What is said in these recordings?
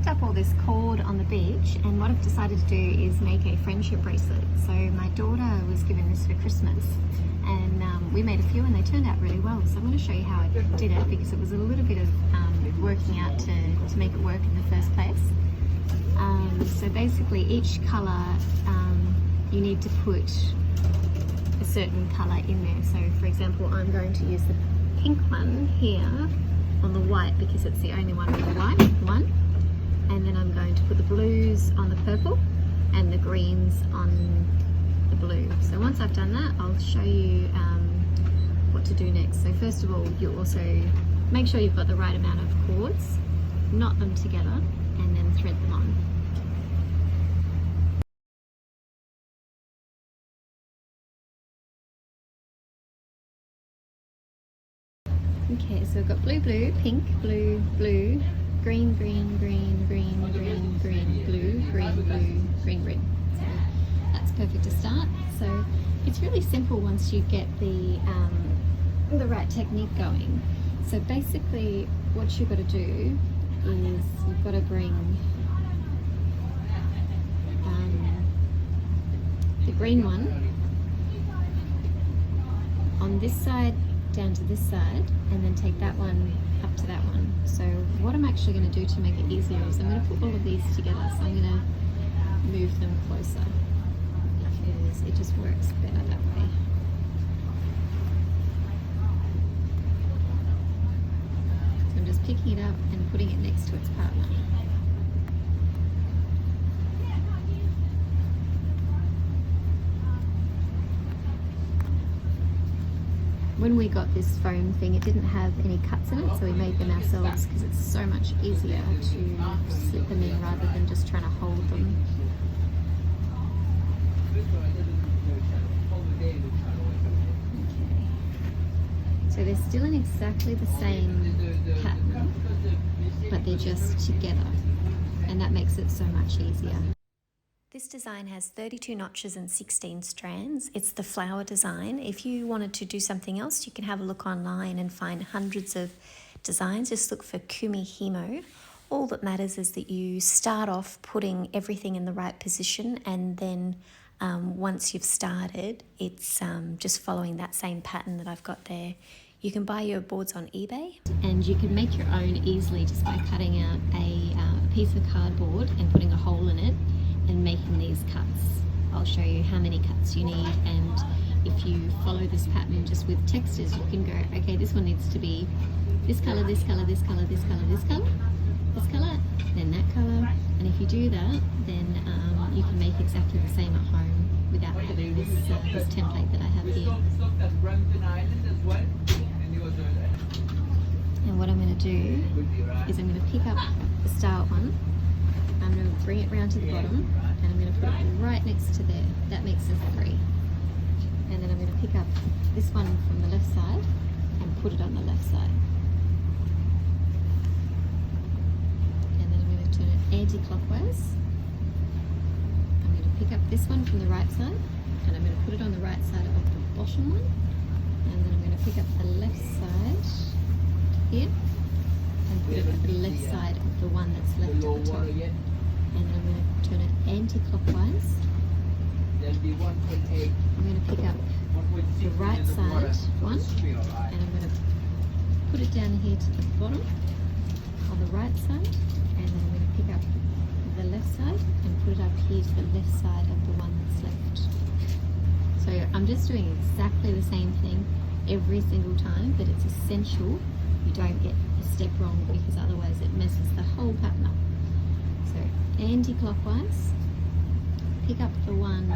picked up all this cord on the beach, and what I've decided to do is make a friendship bracelet. So my daughter was given this for Christmas, and we made a few and they turned out really well. So I'm going to show you how I did it, because it was a little bit of working out to make it work in the first place. So basically each colour you need to put a certain colour in there. So for example, I'm going to use the pink one here on the white because it's the only one with the white one, and then I'm going to put the blues on the purple and the greens on the blue. So once I've done that, I'll show you what to do next. So first of all, you also make sure you've got the right amount of cords, knot them together and then thread them on. Okay, so we've got blue, blue, pink, blue, blue, green, green, green, green, green, green, blue, green, blue, green, green. So that's perfect to start. So it's really simple once you get the right technique going. So basically what you've got to do is you've got to bring the green one on this side down to this side, and then take that one up to that one. So what I'm actually going to do to make it easier is I'm going to put all of these together. So I'm going to move them closer because it just works better that way. So I'm just picking it up and putting it next to its partner. When we got this foam thing, it didn't have any cuts in it, so we made them ourselves because it's so much easier to slip them in rather than just trying to hold them. Okay. So they're still in exactly the same pattern, but they're just together, and that makes it so much easier. This design has 32 notches and 16 strands. It's the flower design. If you wanted to do something else, you can have a look online and find hundreds of designs. Just look for KUMIHIMO. All that matters is that you start off putting everything in the right position, and then once you've started, it's just following that same pattern that I've got there. You can buy your boards on eBay, and you can make your own easily just by cutting out a piece of cardboard and putting a hole in it and making these cuts. I'll show you how many cuts you need, and if you follow this pattern just with textures, you can go, okay, this one needs to be this color, this color, this color, this color, this color, this color, then that color. And if you do that, then you can make exactly the same at home without having this template that I have here. And what I'm going to do is I'm going to pick up the start one, I'm going to bring it round to the bottom, and I'm going to put it right next to there. That makes us 3. And then I'm going to pick up this one from the left side and put it on the left side. And then I'm going to turn it anti-clockwise. I'm going to pick up this one from the right side, and I'm going to put it on the right side of the bottom one. And then I'm going to pick up the left side here and put it at the left side of the one that's left at the top. And then I'm going to turn it anti-clockwise. I'm going to pick up the right side one, and I'm going to put it down here to the bottom on the right side, and then I'm going to pick up the left side and put it up here to the left side of the one that's left. So I'm just doing exactly the same thing every single time, but it's essential you don't get a step wrong, because otherwise it messes the whole pattern up. So anti-clockwise, pick up the one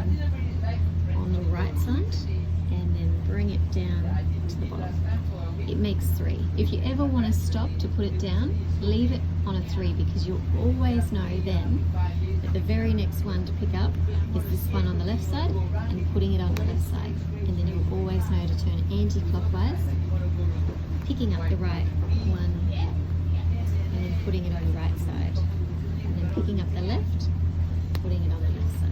on the right side and then bring it down to the bottom. It makes 3. If you ever want to stop to put it down, leave it on a 3, because you'll always know then that the very next one to pick up is this one on the left side and putting it on the left side. And then you'll always know to turn anti-clockwise, picking up the right one and then putting it on the right side, and then picking up the left, putting it on the left side.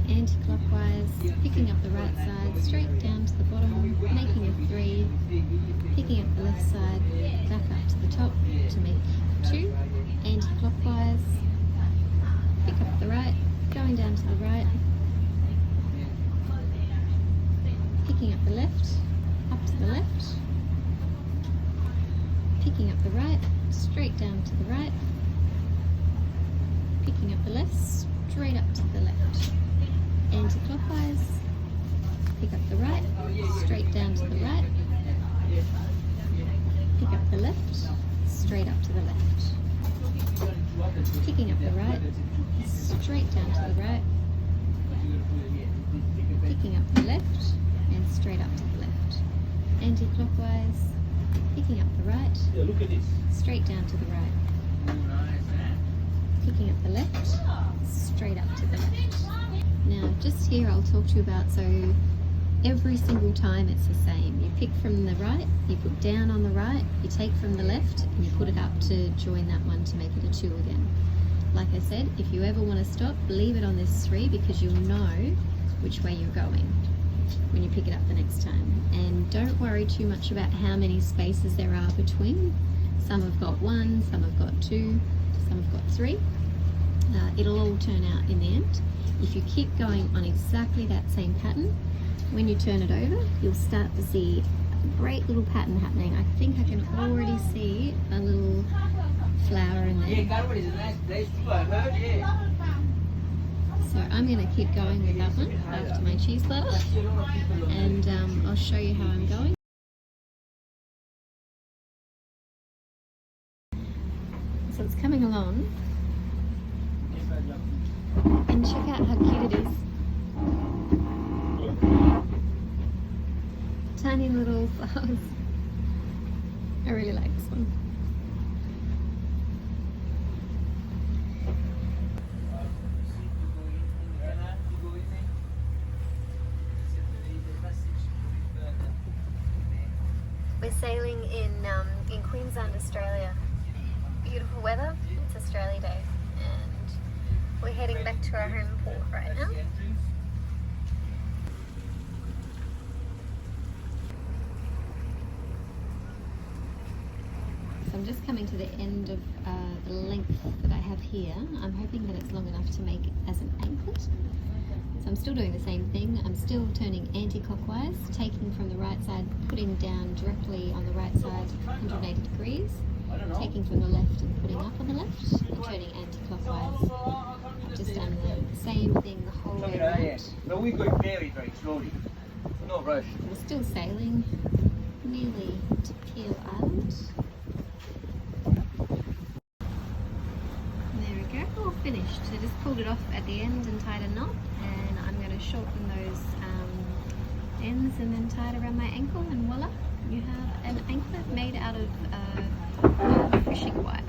Anti-clockwise, picking up the right side, straight down to the bottom, making a 3, picking up the left side, back up to the top to make 2, anti-clockwise, picking up the left, up to the left, picking up the right, straight down to the right, picking up the left, straight up to the left, anti-clockwise, pick up the right, straight down to the right, pick up the left, straight up to the left, picking up the right, straight down to the right, picking up the left and straight up to the left, anti-clockwise, picking up the right, straight down to the right, picking up the left, straight up to the left. Now just here I'll talk to you about, so every single time it's the same. You pick from the right, you put down on the right, you take from the left and you put it up to join that one to make it a 2 again. Like I said, if you ever want to stop, leave it on this 3 because you'll know which way you're going when you pick it up the next time. And don't worry too much about how many spaces there are between. Some have got 1, some have got 2, some have got 3. It'll all turn out in the end. If you keep going on exactly that same pattern, when you turn it over, you'll start to see a great little pattern happening. I think I can already see a little flower in there. So I'm going to keep going with that one after my cheese letter, and I'll show you how I'm going. So it's coming along, and check out how cute it is. Tiny little flowers. I really like this one. We're sailing in Queensland, Australia. Beautiful weather. It's Australia Day, and we're heading back to our home port right now. So I'm just coming to the end of the length that I have here. I'm hoping that it's long enough to make it as an anklet. So I'm still doing the same thing. I'm still turning anti-clockwise, taking from the right side, putting down directly on the right side 180 degrees, taking from the left and putting up on the left, and turning anti-clockwise. I've just done the same thing the whole way around. But we go very, very slowly. No rush. We're still sailing, nearly to Peel Island. And there we go, all finished. So just pulled it off at the end and tied a knot, and I'm going to shorten those ends and then tie it around my ankle, and voila, you have an anklet made out of fishing wire.